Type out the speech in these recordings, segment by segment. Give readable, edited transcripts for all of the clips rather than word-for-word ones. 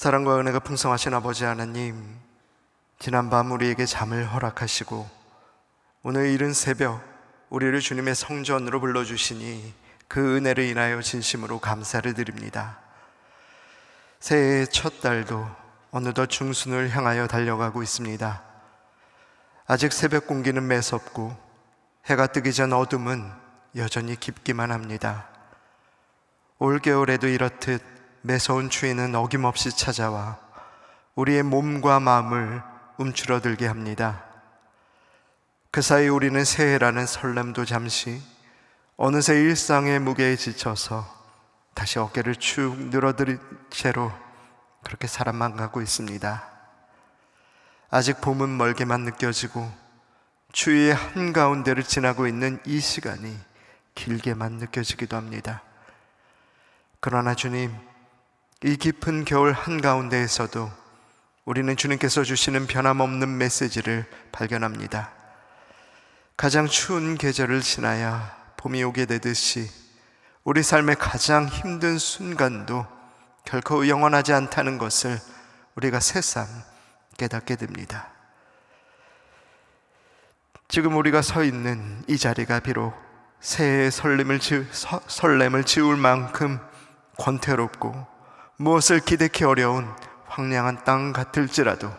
사랑과 은혜가 풍성하신 아버지 하나님, 지난밤 우리에게 잠을 허락하시고 오늘 이른 새벽 우리를 주님의 성전으로 불러주시니 그 은혜를 인하여 진심으로 감사를 드립니다. 새해의 첫 달도 어느덧 중순을 향하여 달려가고 있습니다. 아직 새벽 공기는 매섭고 해가 뜨기 전 어둠은 여전히 깊기만 합니다. 올겨울에도 이렇듯 매서운 추위는 어김없이 찾아와 우리의 몸과 마음을 움츠러들게 합니다. 그 사이 우리는 새해라는 설렘도 잠시, 어느새 일상의 무게에 지쳐서 다시 어깨를 축 늘어뜨린 채로 그렇게 살아만 가고 있습니다. 아직 봄은 멀게만 느껴지고 추위의 한가운데를 지나고 있는 이 시간이 길게만 느껴지기도 합니다. 그러나 주님, 이 깊은 겨울 한가운데에서도 우리는 주님께서 주시는 변함없는 메시지를 발견합니다. 가장 추운 계절을 지나야 봄이 오게 되듯이 우리 삶의 가장 힘든 순간도 결코 영원하지 않다는 것을 우리가 새삼 깨닫게 됩니다. 지금 우리가 서 있는 이 자리가 비록 새해의 설렘을 지울 만큼 권태롭고 무엇을 기대기 어려운 황량한 땅 같을지라도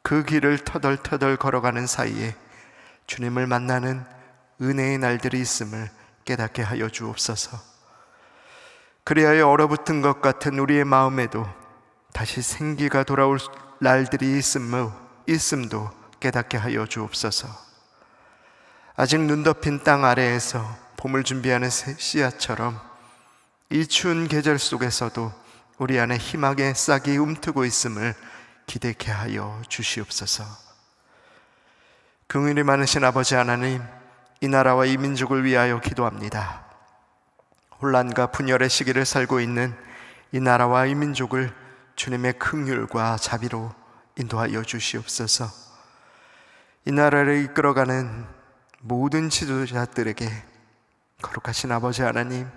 그 길을 터덜터덜 걸어가는 사이에 주님을 만나는 은혜의 날들이 있음을 깨닫게 하여 주옵소서. 그리하여 얼어붙은 것 같은 우리의 마음에도 다시 생기가 돌아올 날들이 있음도 깨닫게 하여 주옵소서. 아직 눈 덮인 땅 아래에서 봄을 준비하는 씨앗처럼 이 추운 계절 속에서도 우리 안에 희망의 싹이 움트고 있음을 기대케 하여 주시옵소서. 긍휼이 많으신 아버지 하나님, 이 나라와 이 민족을 위하여 기도합니다. 혼란과 분열의 시기를 살고 있는 이 나라와 이 민족을 주님의 긍휼과 자비로 인도하여 주시옵소서. 이 나라를 이끌어가는 모든 지도자들에게 거룩하신 아버지 하나님,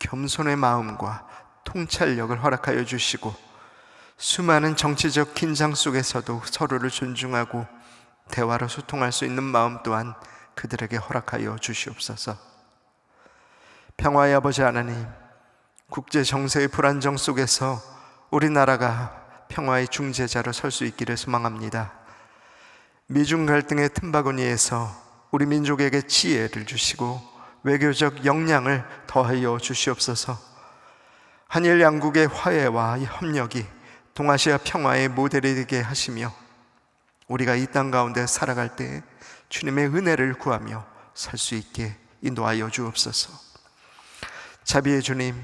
겸손의 마음과 통찰력을 허락하여 주시고 수많은 정치적 긴장 속에서도 서로를 존중하고 대화로 소통할 수 있는 마음 또한 그들에게 허락하여 주시옵소서. 평화의 아버지 하나님, 국제 정세의 불안정 속에서 우리나라가 평화의 중재자로 설 수 있기를 소망합니다. 미중 갈등의 틈바구니에서 우리 민족에게 지혜를 주시고 외교적 역량을 더하여 주시옵소서. 한일 양국의 화해와 협력이 동아시아 평화의 모델이 되게 하시며 우리가 이 땅 가운데 살아갈 때 주님의 은혜를 구하며 살 수 있게 인도하여 주옵소서. 자비의 주님,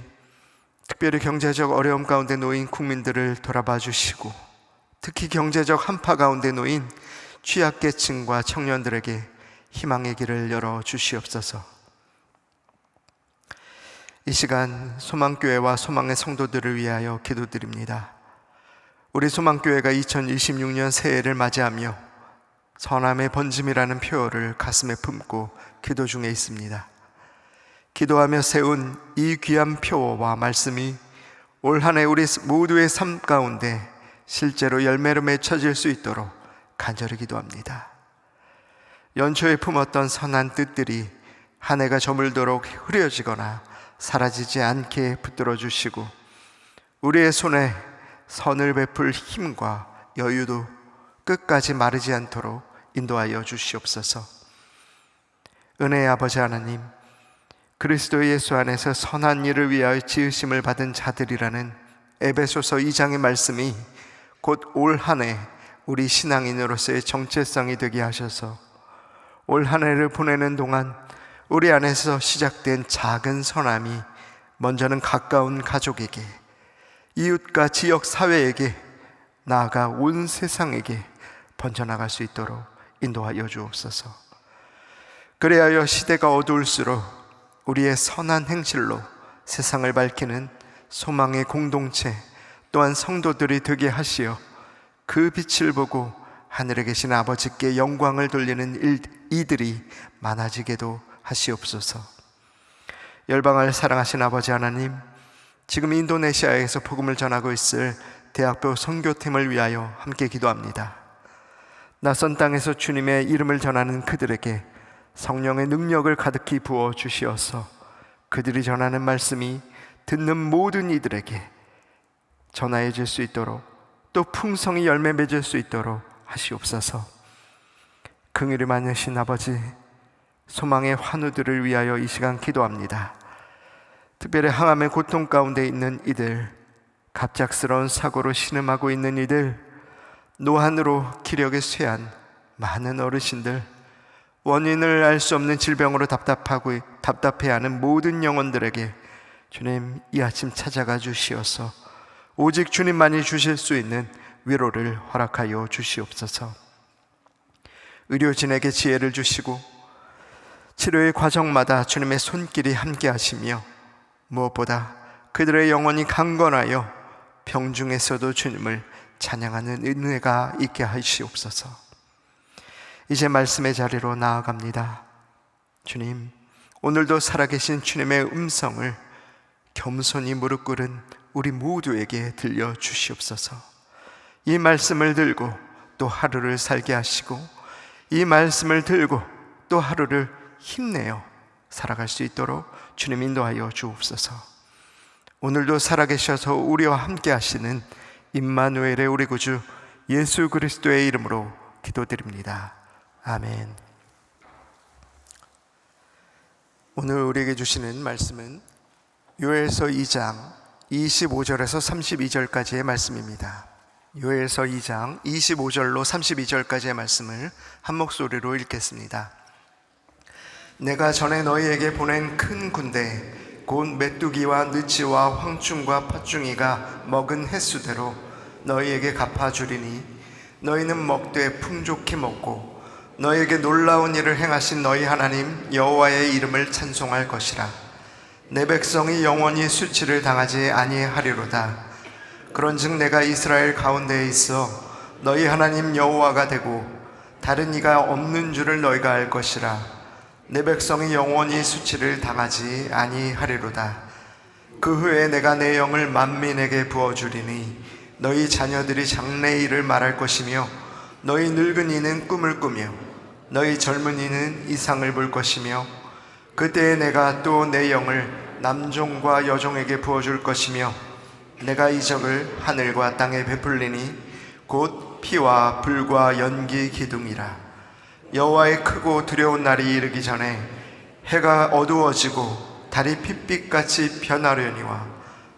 특별히 경제적 어려움 가운데 놓인 국민들을 돌아봐 주시고 특히 경제적 한파 가운데 놓인 취약계층과 청년들에게 희망의 길을 열어 주시옵소서. 이 시간 소망교회와 소망의 성도들을 위하여 기도드립니다. 우리 소망교회가 2026년 새해를 맞이하며 선함의 번짐이라는 표어를 가슴에 품고 기도 중에 있습니다. 기도하며 세운 이 귀한 표어와 말씀이 올 한 해 우리 모두의 삶 가운데 실제로 열매로 맺혀질 수 있도록 간절히 기도합니다. 연초에 품었던 선한 뜻들이 한 해가 저물도록 흐려지거나 사라지지 않게 붙들어 주시고 우리의 손에 선을 베풀 힘과 여유도 끝까지 마르지 않도록 인도하여 주시옵소서. 은혜의 아버지 하나님, 그리스도 예수 안에서 선한 일을 위하여 지으심을 받은 자들이라는 에베소서 2장의 말씀이 곧 올 한 해 우리 신앙인으로서의 정체성이 되게 하셔서 올 한 해를 보내는 동안 우리 안에서 시작된 작은 선함이 먼저는 가까운 가족에게, 이웃과 지역 사회에게, 나아가 온 세상에게 번져나갈 수 있도록 인도하여 주옵소서. 그래야 시대가 어두울수록 우리의 선한 행실로 세상을 밝히는 소망의 공동체 또한 성도들이 되게 하시어 그 빛을 보고 하늘에 계신 아버지께 영광을 돌리는 이들이 많아지게도 하시옵소서. 열방을 사랑하신 아버지 하나님, 지금 인도네시아에서 복음을 전하고 있을 대학교 선교팀을 위하여 함께 기도합니다. 낯선 땅에서 주님의 이름을 전하는 그들에게 성령의 능력을 가득히 부어 주시어서 그들이 전하는 말씀이 듣는 모든 이들에게 전하여질 수 있도록, 또 풍성히 열매 맺을 수 있도록 하시옵소서. 긍휼이 많으신 아버지, 소망의 환우들을 위하여 이 시간 기도합니다. 특별히 항암의 고통 가운데 있는 이들, 갑작스러운 사고로 신음하고 있는 이들, 노안으로 기력에 쇠한 많은 어르신들, 원인을 알 수 없는 질병으로 답답해하는 모든 영혼들에게 주님 이 아침 찾아가 주시어서 오직 주님만이 주실 수 있는 위로를 허락하여 주시옵소서. 의료진에게 지혜를 주시고 치료의 과정마다 주님의 손길이 함께 하시며 무엇보다 그들의 영혼이 강건하여 병중에서도 주님을 찬양하는 은혜가 있게 하시옵소서. 이제 말씀의 자리로 나아갑니다. 주님, 오늘도 살아계신 주님의 음성을 겸손히 무릎 꿇은 우리 모두에게 들려주시옵소서. 이 말씀을 들고 또 하루를 살게 하시고, 이 말씀을 들고 또 하루를 힘내어 살아갈 수 있도록 주님 인도하여 주옵소서. 오늘도 살아계셔서 우리와 함께 하시는 임마누엘의 우리 구주 예수 그리스도의 이름으로 기도드립니다. 아멘. 오늘 우리에게 주시는 말씀은 요엘서 2장 25절에서 32절까지의 말씀입니다. 요엘서 2장 25절로 32절까지의 말씀을 한 목소리로 읽겠습니다. 내가 전에 너희에게 보낸 큰 군대 곧 메뚜기와 느치와 황충과 팥중이가 먹은 횟수대로 너희에게 갚아주리니 너희는 먹되 풍족히 먹고 너희에게 놀라운 일을 행하신 너희 하나님 여호와의 이름을 찬송할 것이라. 내 백성이 영원히 수치를 당하지 아니하리로다. 그런즉 내가 이스라엘 가운데에 있어 너희 하나님 여호와가 되고 다른 이가 없는 줄을 너희가 알 것이라. 내 백성이 영원히 수치를 당하지 아니하리로다. 그 후에 내가 내 영을 만민에게 부어주리니 너희 자녀들이 장래의 일을 말할 것이며 너희 늙은이는 꿈을 꾸며 너희 젊은이는 이상을 볼 것이며 그때에 내가 또 내 영을 남종과 여종에게 부어줄 것이며 내가 이적을 하늘과 땅에 베풀리니 곧 피와 불과 연기 기둥이라. 여호와의 크고 두려운 날이 이르기 전에 해가 어두워지고 달이 핏빛같이 변하려니와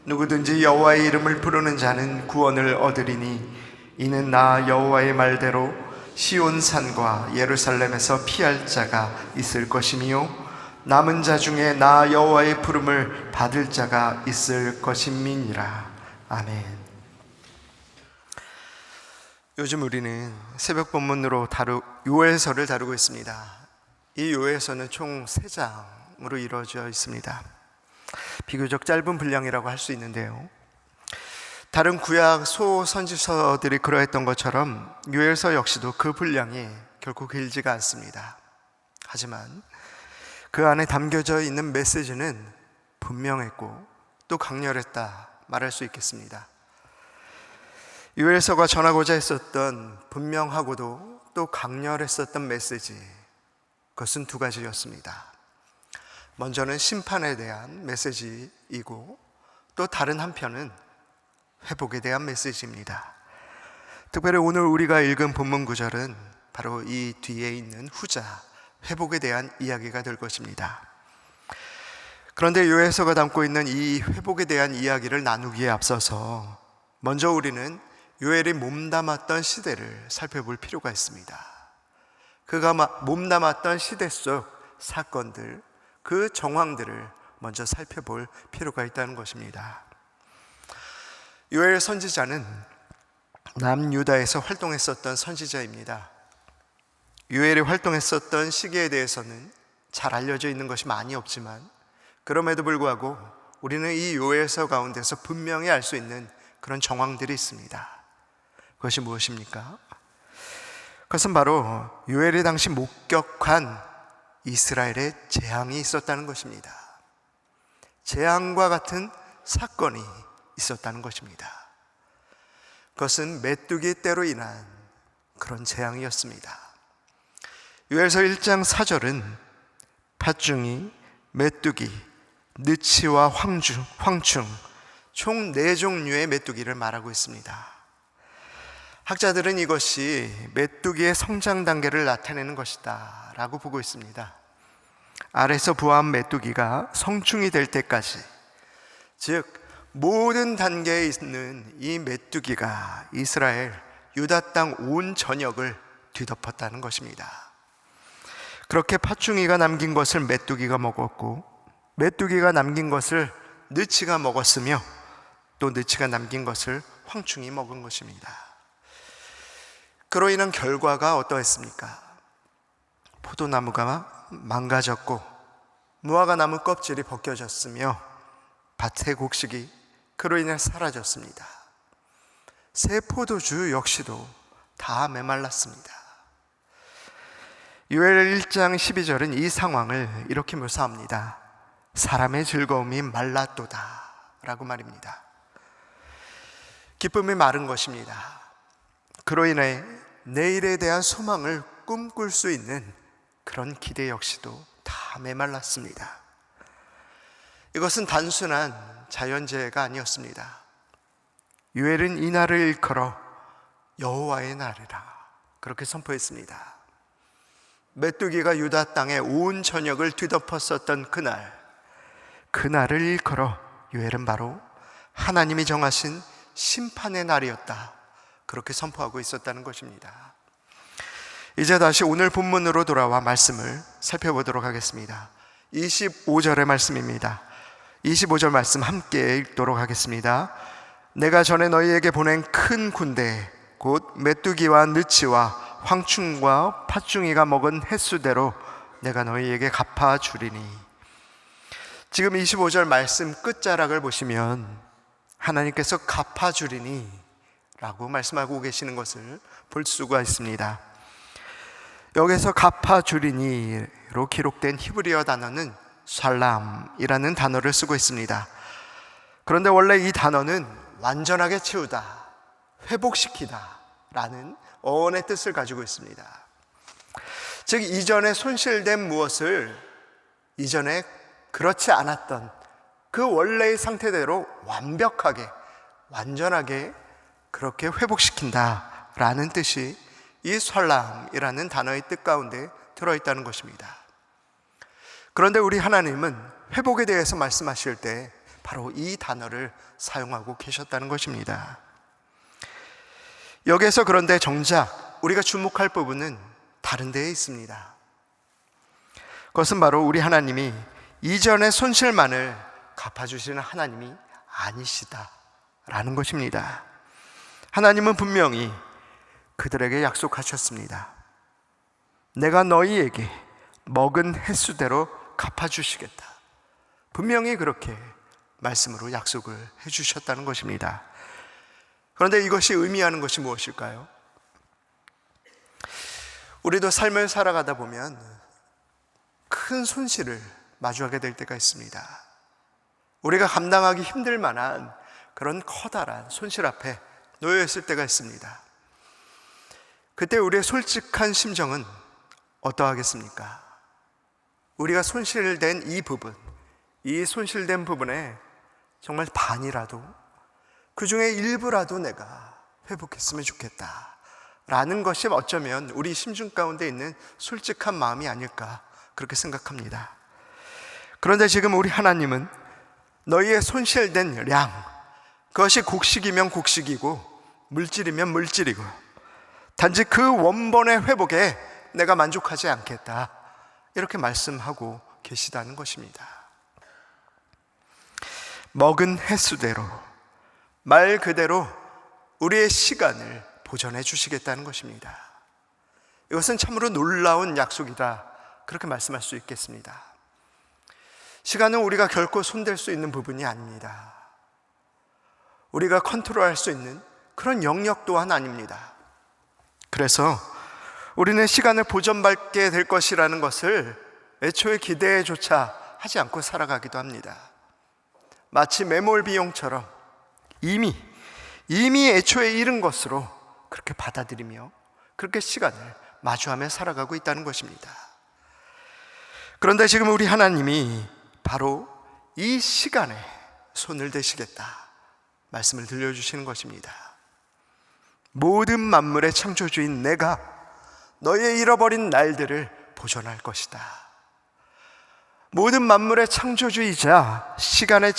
누구든지 여호와의 이름을 부르는 자는 구원을 얻으리니 이는 나 여호와의 말대로 시온산과 예루살렘에서 피할 자가 있을 것이며 남은 자 중에 나 여호와의 부름을 받을 자가 있을 것임이니라. 아멘. 요즘 우리는 새벽 본문으로 요엘서를 다루고 있습니다. 이 요엘서는 총 3장으로 이루어져 있습니다. 비교적 짧은 분량이라고 할 수 있는데요, 다른 구약 소선지서들이 그러했던 것처럼 요엘서 역시도 그 분량이 결코 길지가 않습니다. 하지만 그 안에 담겨져 있는 메시지는 분명했고 또 강렬했다 말할 수 있겠습니다. 요엘서가 전하고자 했었던 분명하고도 또 강렬했었던 메시지, 그것은 2가지였습니다. 먼저는 심판에 대한 메시지이고 또 다른 한편은 회복에 대한 메시지입니다. 특별히 오늘 우리가 읽은 본문 구절은 바로 이 뒤에 있는 후자, 회복에 대한 이야기가 될 것입니다. 그런데 요엘서가 담고 있는 이 회복에 대한 이야기를 나누기에 앞서서 먼저 우리는 요엘이 몸담았던 시대를 살펴볼 필요가 있습니다. 그가 몸담았던 시대 속 사건들, 그 정황들을 먼저 살펴볼 필요가 있다는 것입니다. 요엘 선지자는 남유다에서 활동했었던 선지자입니다. 요엘이 활동했었던 시기에 대해서는 잘 알려져 있는 것이 많이 없지만 그럼에도 불구하고 우리는 이 요엘서 가운데서 분명히 알 수 있는 그런 정황들이 있습니다. 그것이 무엇입니까? 그것은 바로 요엘이 당시 목격한 이스라엘의 재앙이 있었다는 것입니다. 재앙과 같은 사건이 있었다는 것입니다. 그것은 메뚜기 떼로 인한 그런 재앙이었습니다. 요엘서 1장 4절은 팥중이, 메뚜기, 느치와 황충 총 4종류의 메뚜기를 말하고 있습니다. 학자들은 이것이 메뚜기의 성장 단계를 나타내는 것이다 라고 보고 있습니다. 알에서 부화한 메뚜기가 성충이 될 때까지, 즉 모든 단계에 있는 이 메뚜기가 이스라엘, 유다 땅 온 전역을 뒤덮었다는 것입니다. 그렇게 팥중이가 남긴 것을 메뚜기가 먹었고, 메뚜기가 남긴 것을 느치가 먹었으며, 또 느치가 남긴 것을 황충이 먹은 것입니다. 그로 인한 결과가 어떠했습니까? 포도나무가 망가졌고 무화과 나무 껍질이 벗겨졌으며 밭의 곡식이 그로 인해 사라졌습니다. 새 포도주 역시도 다 메말랐습니다. 요엘 1장 12절은 이 상황을 이렇게 묘사합니다. 사람의 즐거움이 말랐도다 라고 말입니다. 기쁨이 마른 것입니다. 그로 인해 내일에 대한 소망을 꿈꿀 수 있는 그런 기대 역시도 다 메말랐습니다. 이것은 단순한 자연재해가 아니었습니다. 요엘은 이 날을 일컬어 여호와의 날이라 그렇게 선포했습니다. 메뚜기가 유다 땅의 온 전역을 뒤덮었었던 그날을 일컬어 요엘은 바로 하나님이 정하신 심판의 날이었다 그렇게 선포하고 있었다는 것입니다. 이제 다시 오늘 본문으로 돌아와 말씀을 살펴보도록 하겠습니다. 25절의 말씀입니다. 25절 말씀 함께 읽도록 하겠습니다. 내가 전에 너희에게 보낸 큰 군대 곧 메뚜기와 느치와 황충과 팥중이가 먹은 횟수대로 내가 너희에게 갚아주리니. 지금 25절 말씀 끝자락을 보시면 하나님께서 갚아주리니 라고 말씀하고 계시는 것을 볼 수가 있습니다. 여기서 갚아주리니로 기록된 히브리어 단어는 살람이라는 단어를 쓰고 있습니다. 그런데 원래 이 단어는 완전하게 채우다, 회복시키다 라는 어원의 뜻을 가지고 있습니다. 즉 이전에 손실된 무엇을 이전에 그렇지 않았던 그 원래의 상태대로 완벽하게, 완전하게 그렇게 회복시킨다 라는 뜻이 이 살람이라는 단어의 뜻 가운데 들어있다는 것입니다. 그런데 우리 하나님은 회복에 대해서 말씀하실 때 바로 이 단어를 사용하고 계셨다는 것입니다. 여기에서 그런데 정작 우리가 주목할 부분은 다른 데에 있습니다. 그것은 바로 우리 하나님이 이전의 손실만을 갚아주시는 하나님이 아니시다라는 것입니다. 하나님은 분명히 그들에게 약속하셨습니다. 내가 너희에게 먹은 횟수대로 갚아주시겠다. 분명히 그렇게 말씀으로 약속을 해주셨다는 것입니다. 그런데 이것이 의미하는 것이 무엇일까요? 우리도 삶을 살아가다 보면 큰 손실을 마주하게 될 때가 있습니다. 우리가 감당하기 힘들 만한 그런 커다란 손실 앞에 놓여 있을 때가 있습니다. 그때 우리의 솔직한 심정은 어떠하겠습니까? 우리가 손실된 이 부분, 이 손실된 부분에 정말 반이라도, 그 중에 일부라도 내가 회복했으면 좋겠다 라는 것이 어쩌면 우리 심중 가운데 있는 솔직한 마음이 아닐까 그렇게 생각합니다. 그런데 지금 우리 하나님은 너희의 손실된 량, 그것이 곡식이면 곡식이고 물질이면 물질이고 단지 그 원본의 회복에 내가 만족하지 않겠다 이렇게 말씀하고 계시다는 것입니다. 먹은 횟수대로, 말 그대로 우리의 시간을 보전해 주시겠다는 것입니다. 이것은 참으로 놀라운 약속이다 그렇게 말씀할 수 있겠습니다. 시간은 우리가 결코 손댈 수 있는 부분이 아닙니다. 우리가 컨트롤할 수 있는 그런 영역 또한 아닙니다. 그래서 우리는 시간을 보전받게 될 것이라는 것을 애초에 기대조차 하지 않고 살아가기도 합니다. 마치 매몰 비용처럼 이미 이미 애초에 잃은 것으로 그렇게 받아들이며 그렇게 시간을 마주하며 살아가고 있다는 것입니다. 그런데 지금 우리 하나님이 바로 이 시간에 손을 대시겠다 말씀을 들려주시는 것입니다. 모든 만물의 창조주인 내가 너의 잃어버린 날들을 보존할 것이다. 모든 만물의 창조주이자 시간의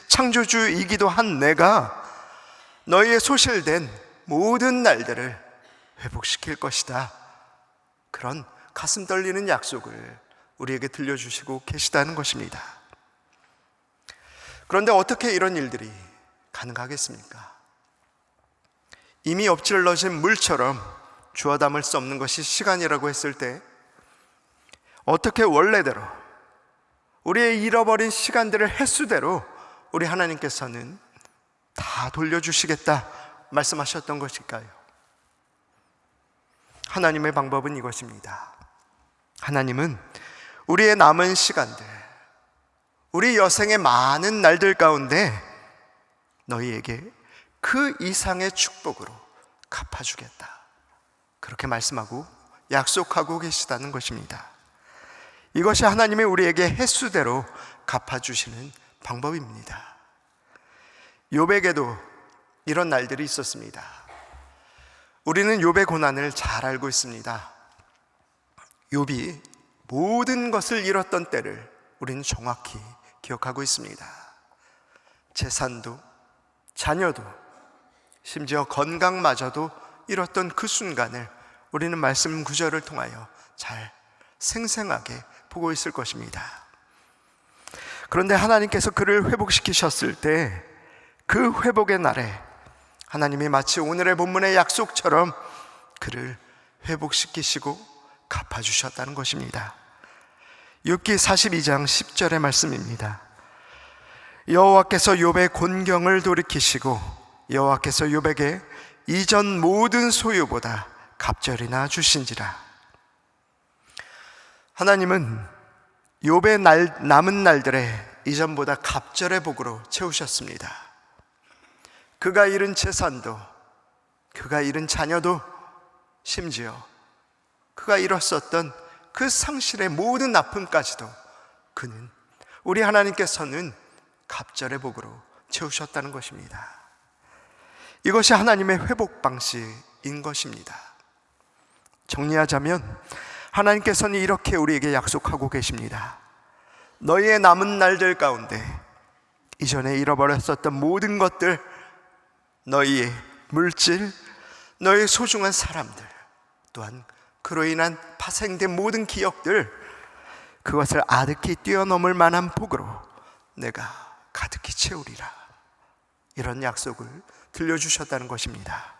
창조주이기도 한 내가 너희의 소실된 모든 날들을 회복시킬 것이다. 그런 가슴 떨리는 약속을 우리에게 들려주시고 계시다는 것입니다. 그런데 어떻게 이런 일들이 가능하겠습니까? 이미 엎질러진 물처럼 주워 담을 수 없는 것이 시간이라고 했을 때 어떻게 원래대로 우리의 잃어버린 시간들을 횟수대로 우리 하나님께서는 다 돌려주시겠다 말씀하셨던 것일까요? 하나님의 방법은 이것입니다. 하나님은 우리의 남은 시간들, 우리 여생의 많은 날들 가운데 너희에게 그 이상의 축복으로 갚아주겠다, 그렇게 말씀하고 약속하고 계시다는 것입니다. 이것이 하나님이 우리에게 횟수대로 갚아주시는 방법입니다. 욥에게도 이런 날들이 있었습니다. 우리는 욥의 고난을 잘 알고 있습니다. 욥이 모든 것을 잃었던 때를 우리는 정확히 기억하고 있습니다. 재산도, 자녀도, 심지어 건강마저도 잃었던 그 순간을 우리는 말씀 구절을 통하여 잘 생생하게 보고 있을 것입니다. 그런데 하나님께서 그를 회복시키셨을 때 그 회복의 날에 하나님이 마치 오늘의 본문의 약속처럼 그를 회복시키시고 갚아주셨다는 것입니다. 욥기 42장 10절의 말씀입니다. 여호와께서 욥의 곤경을 돌이키시고 여호와께서 욥에게 이전 모든 소유보다 갑절이나 주신지라. 하나님은 욥의 남은 날들에 이전보다 갑절의 복으로 채우셨습니다. 그가 잃은 재산도, 그가 잃은 자녀도, 심지어 그가 잃었었던 그 상실의 모든 아픔까지도 그는, 우리 하나님께서는 갑절의 복으로 채우셨다는 것입니다. 이것이 하나님의 회복 방식인 것입니다. 정리하자면 하나님께서는 이렇게 우리에게 약속하고 계십니다. 너희의 남은 날들 가운데 이전에 잃어버렸었던 모든 것들, 너희의 물질, 너희의 소중한 사람들, 또한 그로 인한 파생된 모든 기억들, 그것을 아득히 뛰어넘을 만한 복으로 내가 가득히 채우리라, 이런 약속을 들려주셨다는 것입니다.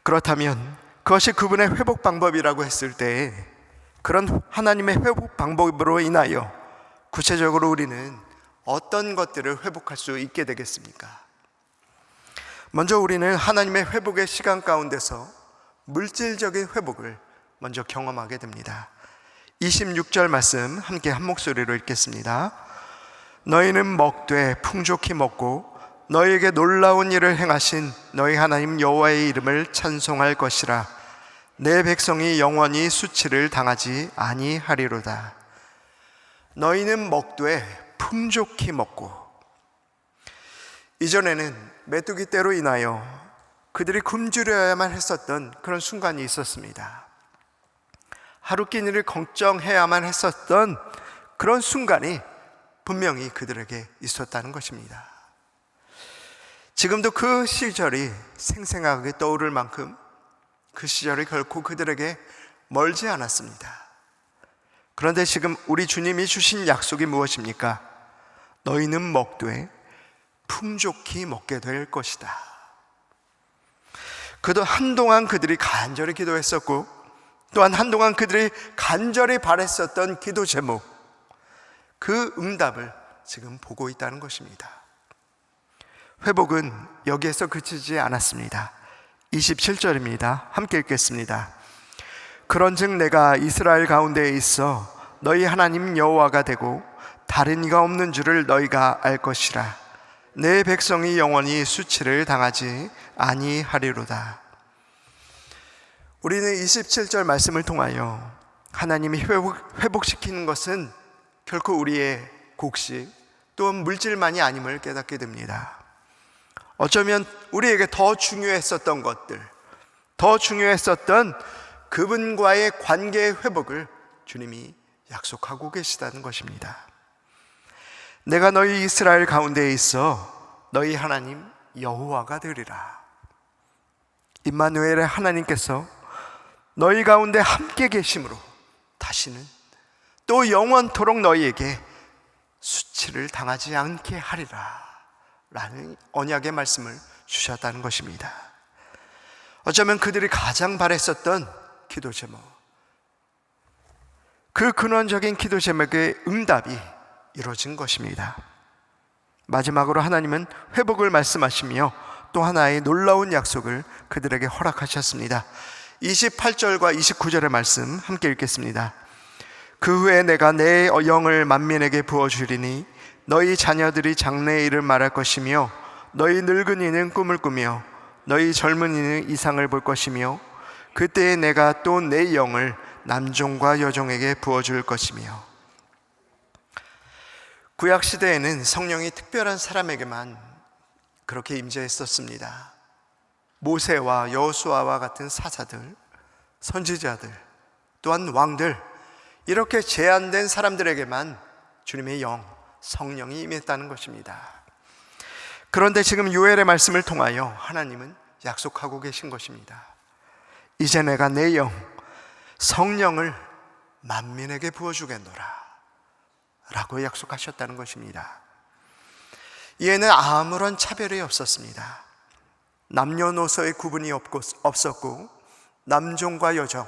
그렇다면 그것이 그분의 회복 방법이라고 했을 때 그런 하나님의 회복 방법으로 인하여 구체적으로 우리는 어떤 것들을 회복할 수 있게 되겠습니까? 먼저 우리는 하나님의 회복의 시간 가운데서 물질적인 회복을 먼저 경험하게 됩니다. 26절 말씀 함께 한 목소리로 읽겠습니다. 너희는 먹되 풍족히 먹고 너희에게 놀라운 일을 행하신 너희 하나님 여호와의 이름을 찬송할 것이라. 내 백성이 영원히 수치를 당하지 아니하리로다. 너희는 먹되 풍족히 먹고, 이전에는 메뚜기 떼로 인하여 그들이 굶주려야만 했었던 그런 순간이 있었습니다. 하루 끼니를 걱정해야만 했었던 그런 순간이 분명히 그들에게 있었다는 것입니다. 지금도 그 시절이 생생하게 떠오를 만큼 그 시절이 결코 그들에게 멀지 않았습니다. 그런데 지금 우리 주님이 주신 약속이 무엇입니까? 너희는 먹되 풍족히 먹게 될 것이다. 그도 한동안 그들이 간절히 기도했었고, 또한 한동안 그들이 간절히 바랬었던 기도 제목, 그 응답을 지금 보고 있다는 것입니다. 회복은 여기에서 그치지 않았습니다. 27절입니다. 함께 읽겠습니다. 그런즉 내가 이스라엘 가운데에 있어 너희 하나님 여호와가 되고 다른 이가 없는 줄을 너희가 알 것이라. 내 백성이 영원히 수치를 당하지 아니하리로다. 우리는 27절 말씀을 통하여 하나님이 회복시키는 것은 결코 우리의 곡식 또는 물질만이 아님을 깨닫게 됩니다. 어쩌면 우리에게 더 중요했었던 것들, 더 중요했었던 그분과의 관계의 회복을 주님이 약속하고 계시다는 것입니다. 내가 너희 이스라엘 가운데에 있어 너희 하나님 여호와가 되리라. 임마누엘의 하나님께서 너희 가운데 함께 계심으로 다시는 또 영원토록 너희에게 수치를 당하지 않게 하리라 라는 언약의 말씀을 주셨다는 것입니다. 어쩌면 그들이 가장 바랬었던 기도 제목, 그 근원적인 기도 제목의 응답이 이루어진 것입니다. 마지막으로 하나님은 회복을 말씀하시며 또 하나의 놀라운 약속을 그들에게 허락하셨습니다. 28절과 29절의 말씀 함께 읽겠습니다. 그 후에 내가 내 영을 만민에게 부어주리니 너희 자녀들이 장래의 일을 말할 것이며 너희 늙은이는 꿈을 꾸며 너희 젊은이는 이상을 볼 것이며 그때에 내가 또 내 영을 남종과 여종에게 부어줄 것이며. 구약시대에는 성령이 특별한 사람에게만 그렇게 임재했었습니다. 모세와 여호수아와 같은 사사들, 선지자들, 또한 왕들, 이렇게 제한된 사람들에게만 주님의 영, 성령이 임했다는 것입니다. 그런데 지금 요엘의 말씀을 통하여 하나님은 약속하고 계신 것입니다. 이제 내가 내 영, 성령을 만민에게 부어주겠노라 라고 약속하셨다는 것입니다. 이에는 아무런 차별이 없었습니다. 남녀노소의 구분이 없었고 남종과 여종,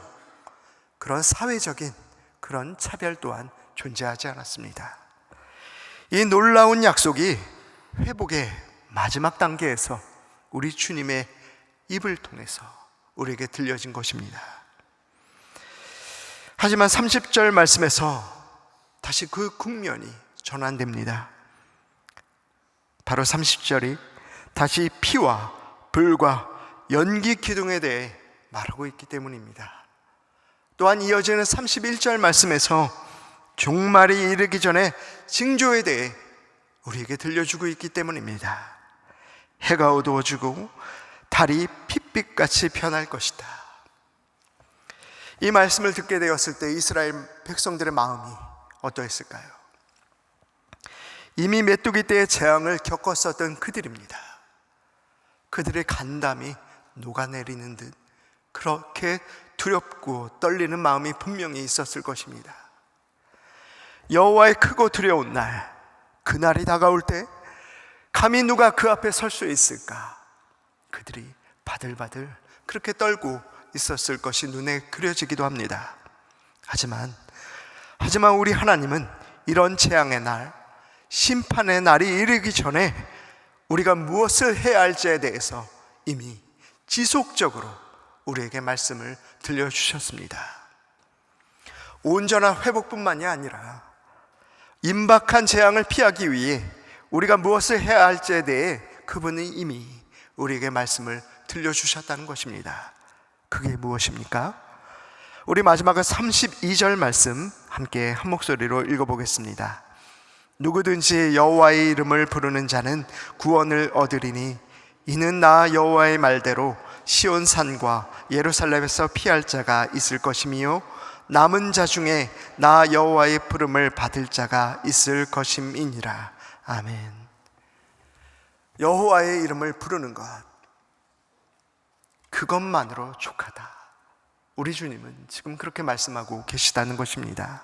그런 사회적인 그런 차별 또한 존재하지 않았습니다. 이 놀라운 약속이 회복의 마지막 단계에서 우리 주님의 입을 통해서 우리에게 들려진 것입니다. 하지만 30절 말씀에서 다시 그 국면이 전환됩니다. 바로 30절이 다시 피와 불과 연기 기둥에 대해 말하고 있기 때문입니다. 또한 이어지는 31절 말씀에서 종말이 이르기 전에 징조에 대해 우리에게 들려주고 있기 때문입니다. 해가 어두워지고 달이 핏빛같이 변할 것이다. 이 말씀을 듣게 되었을 때 이스라엘 백성들의 마음이 어떠했을까요? 이미 메뚜기 때의 재앙을 겪었었던 그들입니다. 그들의 간담이 녹아내리는 듯 그렇게 두렵고 떨리는 마음이 분명히 있었을 것입니다. 여호와의 크고 두려운 날, 그날이 다가올 때 감히 누가 그 앞에 설 수 있을까? 그들이 바들바들 그렇게 떨고 있었을 것이 눈에 그려지기도 합니다. 하지만 우리 하나님은 이런 재앙의 날, 심판의 날이 이르기 전에 우리가 무엇을 해야 할지에 대해서 이미 지속적으로 우리에게 말씀을 들려주셨습니다. 온전한 회복뿐만이 아니라 임박한 재앙을 피하기 위해 우리가 무엇을 해야 할지에 대해 그분이 이미 우리에게 말씀을 들려주셨다는 것입니다. 그게 무엇입니까? 우리 마지막은 32절 말씀 함께 한 목소리로 읽어보겠습니다. 누구든지 여호와의 이름을 부르는 자는 구원을 얻으리니 이는 나 여호와의 말대로 시온 산과 예루살렘에서 피할 자가 있을 것이며 남은 자 중에 나 여호와의 부름을 받을 자가 있을 것임이니라. 아멘. 여호와의 이름을 부르는 것, 그것만으로 족하다. 우리 주님은 지금 그렇게 말씀하고 계시다는 것입니다.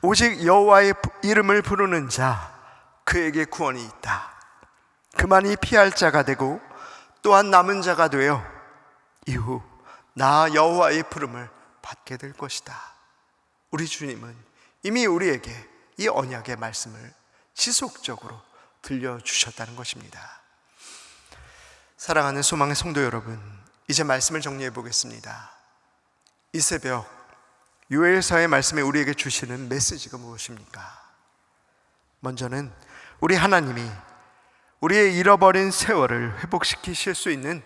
오직 여호와의 이름을 부르는 자, 그에게 구원이 있다. 그만이 피할 자가 되고 또한 남은 자가 되어 이후 나 여호와의 부름을 받게 될 것이다. 우리 주님은 이미 우리에게 이 언약의 말씀을 지속적으로 들려주셨다는 것입니다. 사랑하는 소망의 성도 여러분, 이제 말씀을 정리해 보겠습니다. 이 새벽 요엘서의 말씀에 우리에게 주시는 메시지가 무엇입니까? 먼저는 우리 하나님이 우리의 잃어버린 세월을 회복시키실 수 있는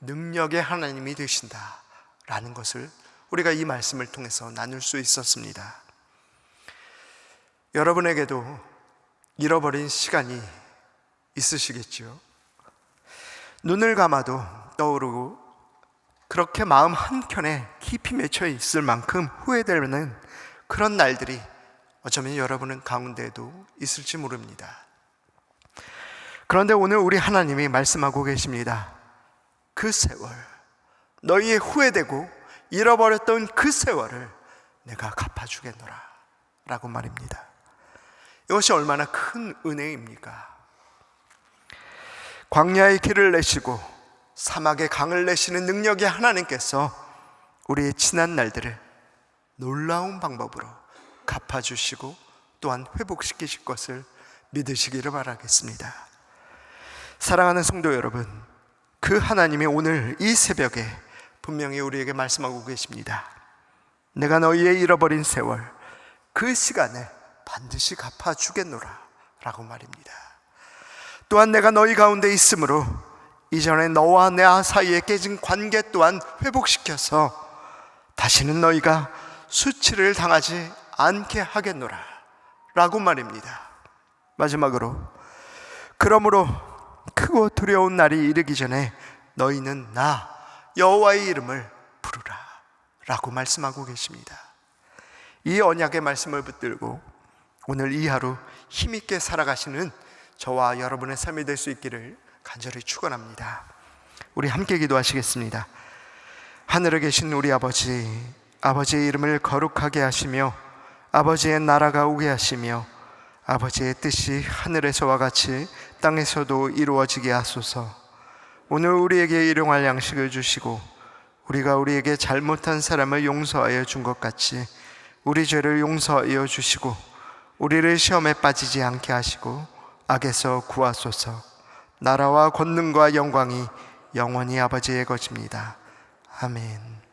능력의 하나님이 되신다라는 것을 우리가 이 말씀을 통해서 나눌 수 있었습니다. 여러분에게도 잃어버린 시간이 있으시겠지요? 눈을 감아도 떠오르고 그렇게 마음 한켠에 깊이 맺혀 있을 만큼 후회되는 그런 날들이 어쩌면 여러분 가운데에도 있을지 모릅니다. 그런데 오늘 우리 하나님이 말씀하고 계십니다. 그 세월, 너희의 후회되고 잃어버렸던 그 세월을 내가 갚아주겠노라 라고 말입니다. 이것이 얼마나 큰 은혜입니까? 광야의 길을 내시고 사막의 강을 내시는 능력의 하나님께서 우리의 지난 날들을 놀라운 방법으로 갚아주시고 또한 회복시키실 것을 믿으시기를 바라겠습니다. 사랑하는 성도 여러분, 그 하나님이 오늘 이 새벽에 분명히 우리에게 말씀하고 계십니다. 내가 너희의 잃어버린 세월, 그 시간을 반드시 갚아주겠노라 라고 말입니다. 또한 내가 너희 가운데 있으므로 이전에 너와 내 사이에 깨진 관계 또한 회복시켜서 다시는 너희가 수치를 당하지 않게 하겠노라 라고 말입니다. 마지막으로, 그러므로 크고 두려운 날이 이르기 전에 너희는 나 여호와의 이름을 부르라 라고 말씀하고 계십니다. 이 언약의 말씀을 붙들고 오늘 이 하루 힘있게 살아가시는 저와 여러분의 삶이 될 수 있기를 간절히 축원합니다. 우리 함께 기도하시겠습니다. 하늘에 계신 우리 아버지, 아버지의 이름을 거룩하게 하시며 아버지의 나라가 오게 하시며 아버지의 뜻이 하늘에서와 같이 땅에서도 이루어지게 하소서. 오늘 우리에게 일용할 양식을 주시고 우리가 우리에게 잘못한 사람을 용서하여 준 것 같이 우리 죄를 용서하여 주시고 우리를 시험에 빠지지 않게 하시고 악에서 구하소서. 나라와 권능과 영광이 영원히 아버지의 것입니다. 아멘.